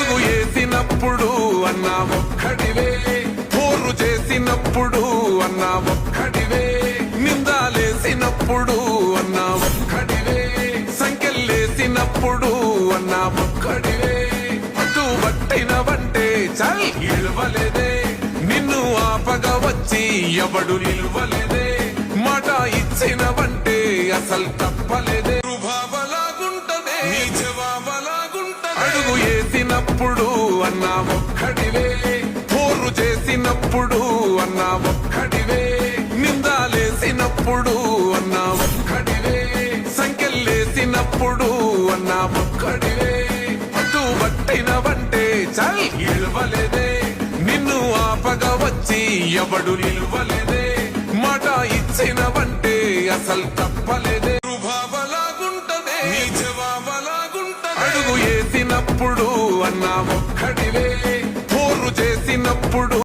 అడుగు వేసినప్పుడు అన్నా ఒక్కడివే, పోరు చేసినప్పుడు అన్నా ఒక్కడివే, నిందాలేసినప్పుడు అన్నా ఒక్కడివే, సంఖ్యలేసినప్పుడు అన్నా ఒక్కడివే, పట్టుబట్టినవంటే చల్ ఇల్వలేదే, నిన్ను ఆపగా వచ్చి ఎవడు నిల్వలేదే, మాట ఇచ్చినవంటే అసలు తప్పలేదే, రుభావలాగుంటదే నీ జవాబలాగుంటదే. అడుగు వేసినప్పుడు అన్నా ఒక్కడివే, పోరు చేసినప్పుడు అన్నా ఒక్కడివే, నిందాలేసినప్పుడు అన్నా ఒక్కడివే, సంఖ్యలేసినప్పుడు అన్నా ఒక్కడివే, పట్టుబట్టినవంటే చల్ ఇల్వలేదే, నిన్ను ఆపగా వచ్చి ఎవడు నిల్వలేదే, మాట ఇచ్చినవంటే అసలు తప్పలేదే, రుభావలాగుంటదే నీ జవాబలాగుంటదే. అడుగు వేసినప్పుడు అన్నా ఒక్కడివే, పోరు చేసినప్పుడు